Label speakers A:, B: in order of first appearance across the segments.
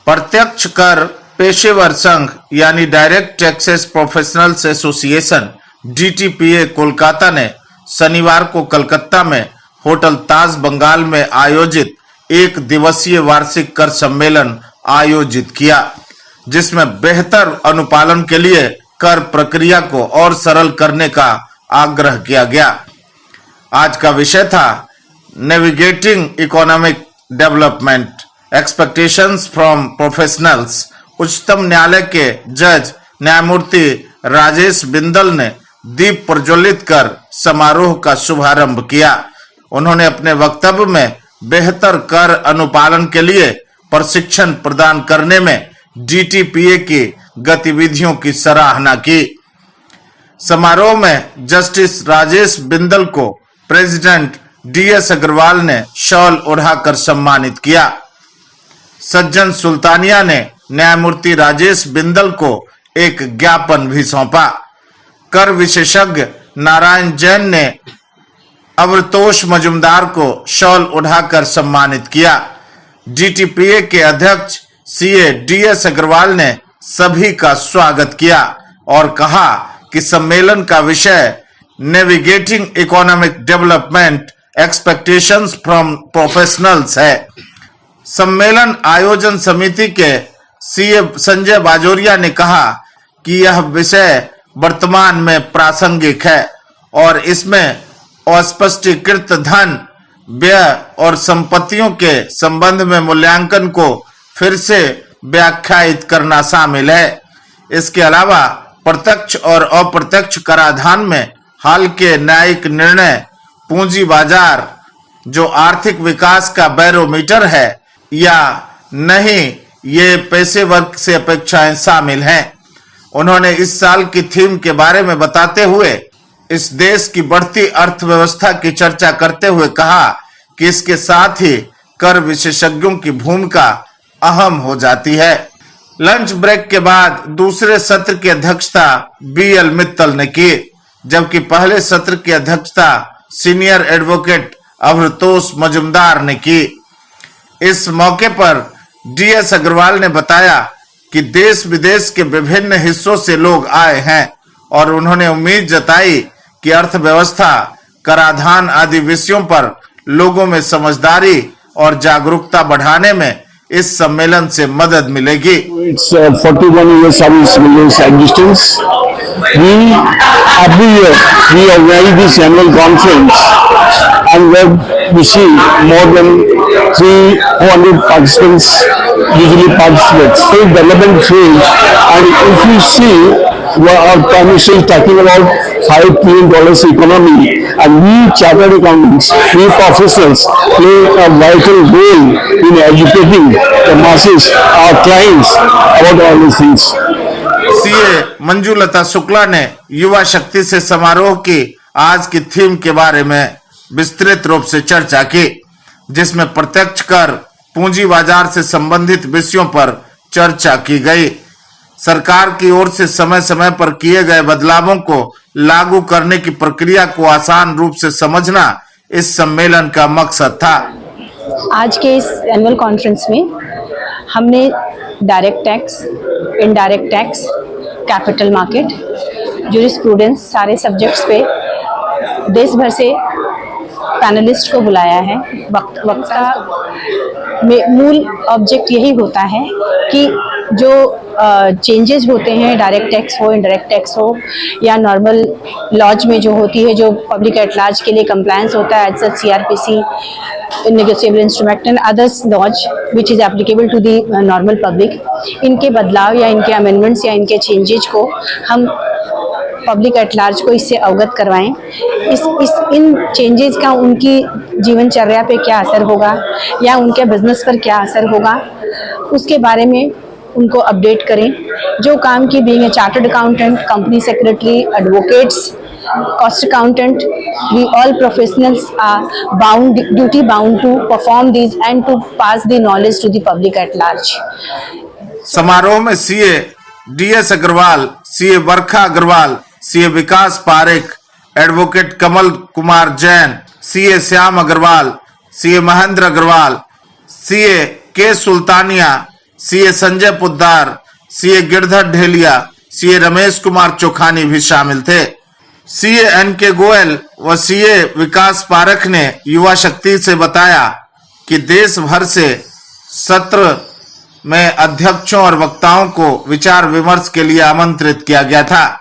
A: प्रत्यक्ष कर पेशेवर संघ यानी direct taxes professionals association DTPA Kolkata ने शनिवार को कलकत्ता में होटल ताज बंगाल में आयोजित एक दिवसीय वार्षिक कर सम्मेलन आयोजित किया, जिसमें बेहतर अनुपालन के लिए कर प्रक्रिया को और सरल करने का आग्रह किया गया। आज का विषय था navigating economic development expectations from professionals. उच्चतम न्यायालय के जज न्यायमूर्ति राजेश बिंदल ने दीप प्रज्वलित कर समारोह का शुभारंभ किया। उन्होंने अपने वक्तव्य में बेहतर कर अनुपालन के लिए प्रशिक्षण प्रदान करने में DTPA की गतिविधियों की सराहना की। समारोह में जस्टिस राजेश बिंदल को प्रेसिडेंट DS अग्रवाल ने शॉल ओढ़ाकर सम्मानित किया। सज्जन सुल्तानिया ने न्यायमूर्ति राजेश बिंदल को एक ज्ञापन भी सौंपा। कर विशेषज्ञ नारायण जैन ने अवतोष मजुमदार को शॉल ओढ़ाकर सम्मानित किया। DTPA के अध्यक्ष CA DS अग्रवाल ने सभी का स्वागत किया और कहा कि सम्मेलन का विषय navigating economic development expectations from professionals है। सम्मेलन आयोजन समिति के CA संजय बाजोरिया ने कहा कि यह विषय वर्तमान में प्रासंगिक है और इसमें अस्पष्टीकृत धन व्यय और संपत्तियों के संबंध में मूल्यांकन को फिर से व्याख्यायित करना शामिल है। इसके अलावा प्रत्यक्ष और अप्रत्यक्ष कराधान में हाल के न्यायिक निर्णय, पूंजी बाजार जो आर्थिक विकास का बैरोमीटर है या नहीं, ये पेशेवर से अपेक्षाएं शामिल हैं। उन्होंने इस साल की थीम के बारे में बताते हुए इस देश की बढ़ती अर्थव्यवस्था की चर्चा करते हुए कहा कि इसके साथ ही कर विशेषज्ञों की भूमिका अहम हो जाती है। लंच ब्रेक के बाद दूसरे सत्र की अध्यक्षता BL मित्तल ने की, जबकि पहले सत्र की अध्यक्षता सीनियर एडवोकेट अवतोष मजुमदार ने की। इस मौके पर DS अग्रवाल ने बताया कि देश विदेश के विभिन्न हिस्सों से लोग आए हैं और उन्होंने उम्मीद जताई कि अर्थव्यवस्था, कराधान आदि विषयों पर लोगों में समझदारी और जागरूकता बढ़ाने में इस सम्मेलन से मदद मिलेगी।
B: It's 41 years of its existence. Every year we organize this annual conference, and where we see more than 300 participants usually participate. So development phase, and if you see, our Prime Minister is talking about $5 trillion economy, and we chartered accountants, we professionals play a vital role in educating the masses, our clients, about all these things.
A: CA Manjulata Shukla ने युवा शक्ति से समारोह की आज की theme के बारे में विस्तृत रूप से चर्चा की, जिसमें प्रत्यक्ष कर, पूंजी बाजार से संबंधित विषयों पर चर्चा की गई। सरकार की ओर से समय समय पर किए गए बदलावों को लागू करने की प्रक्रिया को आसान रूप से समझना इस सम्मेलन का मकसद था।
C: आज के इस एनुअल कॉन्फ्रेंस में हमने direct tax, indirect tax, capital market, jurisprudence सारे सब्जेक्ट्स पे देश भर से पैनलिस्ट को बुलाया है। वक्ता में मूल ऑब्जेक्ट यही होता है कि जो चेंजेस होते हैं, डायरेक्ट टैक्स हो, इनडायरेक्ट टैक्स हो या नॉर्मल लॉज में जो होती है, जो पब्लिक एट लार्ज के लिए कंप्लायंस होता है, as such CRPC, negotiable instrument and others laws which is applicable to the normal public, इनके बदलाव या इनके अमेंडमेंट्स या इनके चेंजेस को हम पब्लिक एट लार्ज को इससे अवगत करवाएं। इन चेंजेस का उनकी जीवनचर्या पे क्या असर होगा या उनके बिजनेस पर क्या असर होगा, उसके बारे में उनको अपडेट करें। जो काम की being a chartered accountant, company secretary, advocates, cost accountant, we all professionals are duty bound to perform these and to pass the knowledge to the public at large.
A: समारोह में CA DS Agrawal, CA Varsha Agrawal, CA Vikas Parekh, advocate Kamal Kumar Jain, CA Shyam Agrawal, CA Mahendra Agrawal, CA K Sultania, CA Sanjay Poddar, CA Girdhar Dhelia, CA Ramesh Kumar Chokhani भी शामिल थे। CA NK. Goyal व CA विकास पारख ने युवा शक्ति से बताया कि देश भर से सत्र में अध्यक्षों और वक्ताओं को विचार विमर्श के लिए आमंत्रित किया गया था,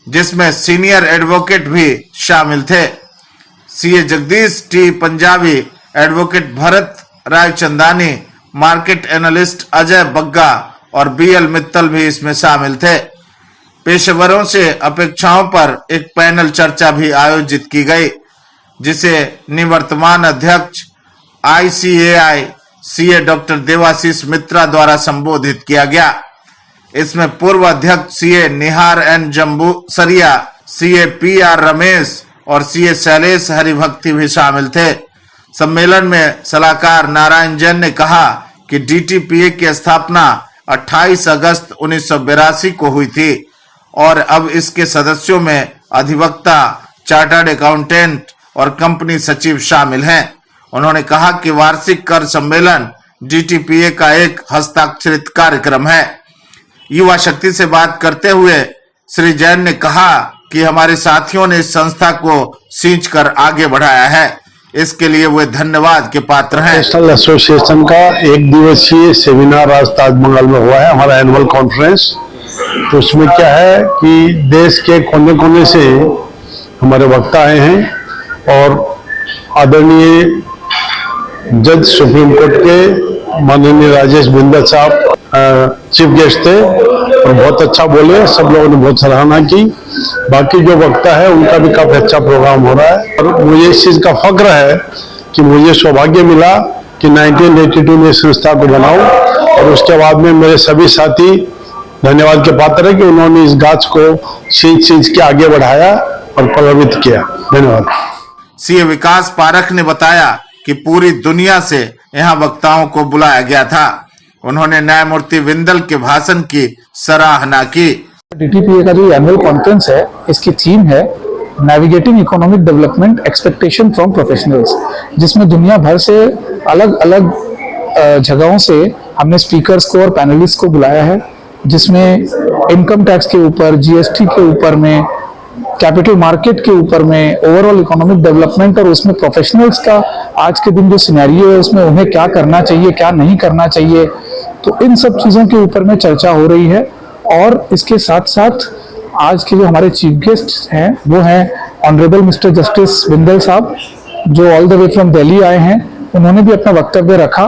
A: जिसमें सीनियर एडवोकेट भी शामिल थे। CA Jagdish T Punjabi, advocate Bharat Raichandani, market analyst Ajay Bagga और बीएल मित्तल भी इसमें शामिल थे। पेशेवरों से अपेक्षाओं पर एक पैनल चर्चा भी आयोजित की गई, जिसे निवर्तमान अध्यक्ष ICAI सीए डॉक्टर देवाशीष मित्रा द्वारा संबोधित किया गया। इसमें पूर्व अध्यक्ष सीए निहार एन जम्बूसरिया, सीए PR रमेश और सीए शैलेश हरिभक्ति भी शामिल थे। सम्मेलन में सलाहकार नारायण जैन ने कहा कि DTPA की स्थापना 28 अगस्त 1982 को हुई थी और अब इसके सदस्यों में अधिवक्ता, चार्टर्ड अकाउंटेंट और कंपनी सचिव शामिल हैं। उन्होंने कहा कि वार्षिक कर सम्मेलन DTPA का एक हस्ताक्षरित कार्यक्रम है। युवा शक्ति से बात करते हुए श्री जैन ने कहा कि हमारे साथियों ने इस संस्था को सींचकर आगे बढ़ाया है, इसके लिए वे धन्यवाद के पात्र हैं।
B: नेशनल एसोसिएशन का एक दिवसीय सेमिनार आज ताजमहल में हुआ है, हमारा एनुअल कॉन्फ्रेंस। तो उसमें क्या है कि देश के कोने कोने से हमारे वक्ता आए हैं और आदरणीय जज सुप्रीम कोर्ट के माननीय राजेश बिंदल साहब चीफ गेस्ट थे और बहुत अच्छा बोले, सब लोगों ने बहुत सराहना की। बाकी जो वक्ता है उनका भी काफी अच्छा प्रोग्राम हो रहा है और मुझे इस चीज का फक्र है कि मुझे सौभाग्य मिला कि 1982 में इस संस्था को बनाऊं और उसके बाद में मेरे सभी साथी धन्यवाद के पात्र है कि उन्होंने इस गाछ को सींच के आगे बढ़ाया और प्रभावित किया। धन्यवाद।
A: सीए विकास पारख ने बताया कि पूरी दुनिया से यहाँ वक्ताओं को बुलाया गया था। उन्होंने न्यायमूर्ति विंदल के भाषण की सराहना की।
D: DTPA का जो एनुअल कॉन्फ्रेंस है, इसकी थीम है navigating economic development expectation from professionals, जिसमें दुनिया भर से अलग अलग जगहों से हमने स्पीकर्स को और पैनलिस्ट को बुलाया है, जिसमें इनकम टैक्स के ऊपर, GST के ऊपर में, कैपिटल मार्केट के ऊपर में, ओवरऑल इकोनॉमिक डेवलपमेंट और उसमें प्रोफेशनल्स का आज के दिन जो सिनेरियो है उसमें उन्हें क्या करना चाहिए, क्या नहीं करना चाहिए, तो इन सब चीज़ों के ऊपर में चर्चा हो रही है। और इसके साथ साथ आज के जो हमारे चीफ गेस्ट हैं वो हैं ऑनरेबल मिस्टर जस्टिस बिंदल साहब, जो all the way from Delhi आए हैं। उन्होंने भी अपना वक्तव्य रखा।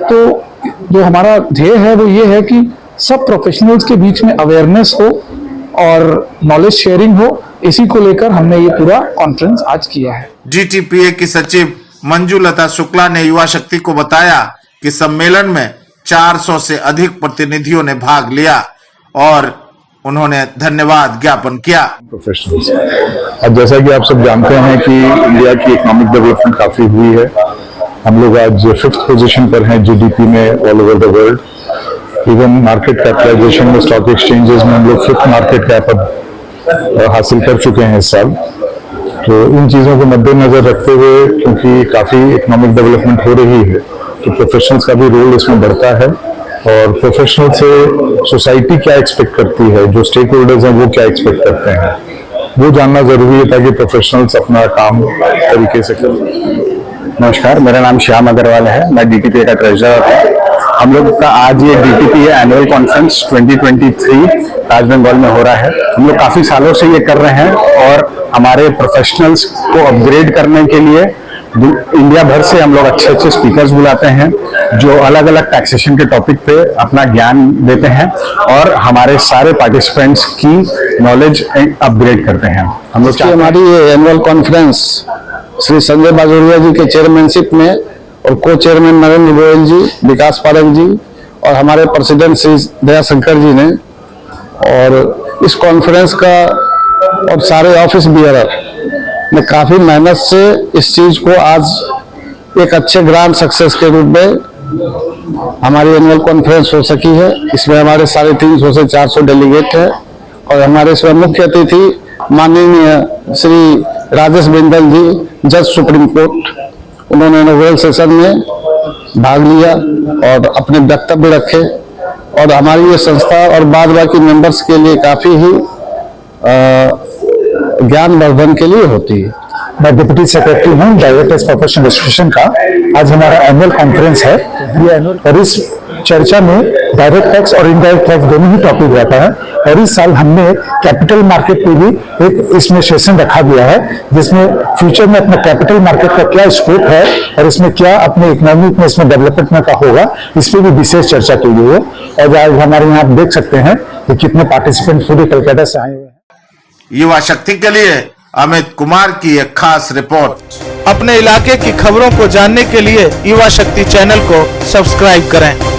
D: तो जो हमारा ध्येय है वो ये है कि सब प्रोफेशनल्स के बीच में अवेयरनेस हो और नॉलेज शेयरिंग हो, इसी को लेकर हमने ये पूरा कॉन्फ्रेंस आज किया है।
A: DTPA की सचिव मंजुलता शुक्ला ने युवा शक्ति को बताया कि सम्मेलन में 400 से अधिक प्रतिनिधियों ने भाग लिया और उन्होंने धन्यवाद ज्ञापन किया।
E: प्रोफेशनल्स, अब जैसा कि आप सब जानते हैं कि इंडिया की इकोनॉमिक डेवलपमेंट काफी हुई है। हम लोग आज 5th पोजीशन पर हैं GDP में all over the world. Even market capitalisation में, स्टॉक एक्सचेंजेस में हम लोग 5th मार्केट कैप अब हासिल कर चुके हैं इस साल। तो इन चीज़ों को मद्देनजर रखते हुए, क्योंकि काफ़ी इकोनॉमिक डेवलपमेंट हो रही है, तो प्रोफेशनल्स का भी रोल इसमें बढ़ता है। और प्रोफेशनल से सोसाइटी क्या एक्सपेक्ट करती है, जो स्टेक होल्डर्स हैं वो क्या एक्सपेक्ट करते हैं, वो जानना जरूरी है ताकि प्रोफेशनल्स अपना काम तरीके से करें।
F: नमस्कार, मेरा नाम श्याम अग्रवाल है, मैं DTPA का ट्रेजरर हूँ। हम लोग का आज ये DTPA annual conference 2023 West Bengal में हो रहा है। हम लोग काफी सालों से ये कर रहे हैं और हमारे प्रोफेशनल्स को अपग्रेड करने के लिए इंडिया भर से हम लोग अच्छे अच्छे स्पीकर्स बुलाते हैं जो अलग अलग टैक्सेशन के टॉपिक पे अपना ज्ञान देते हैं और हमारे सारे पार्टिसिपेंट्स की नॉलेज अपग्रेड करते हैं। हम लोग
B: हमारी ये एनुअल कॉन्फ्रेंस श्री संजय बाजोरिया जी के चेयरमैनशिप में और को चेयरमैन नरेंद्र गोयल जी, विकास पारख जी और हमारे प्रेसिडेंट श्री दयाशंकर जी ने, और इस कॉन्फ्रेंस का और सारे ऑफिस बियरर ने काफी मेहनत से इस चीज को आज एक अच्छे ग्रांड सक्सेस के रूप में हमारी एनुअल कॉन्फ्रेंस हो सकी है। इसमें हमारे 350 से 400 डेलीगेट है और हमारे इसमें मुख्य अतिथि माननीय श्री राजेश बिंदल जी, जज सुप्रीम कोर्ट। उन्होंने इनॉग्रेशन सेशन में भाग लिया और अपने वक्तव्य रखे, और हमारी ये संस्था और बाद बाकी मेंबर्स के लिए काफी ही ज्ञानवर्धन के लिए होती है।
E: मैं डिप्टी सेक्रेटरी हूँ डायरेक्ट टैक्स प्रोफेशनल एसोसिएशन का। आज हमारा एनुअल कॉन्फ्रेंस है ये एनुअल, और इस चर्चा में डायरेक्ट टैक्स और इनडायरेक्ट टैक्स दोनों ही टॉपिक रहता है। और इस साल हमने कैपिटल मार्केट पे भी एक इसमें सेशन रखा गया है, जिसमें फ्यूचर में अपना कैपिटल मार्केट का क्या स्कोप है और इसमें क्या अपने इकोनॉमिक में इसमें डेवलपमेंट में का होगा, इस पर भी विशेष चर्चा की गई है। और आज हमारे यहाँ आप देख सकते हैं कि कितने पार्टिसिपेंट पूरे कलकत्ता से आए हुए हैं।
A: युवा शक्ति के लिए अमित कुमार की एक खास रिपोर्ट।
G: अपने इलाके की खबरों को जानने के लिए युवा शक्ति चैनल को सब्सक्राइब करें।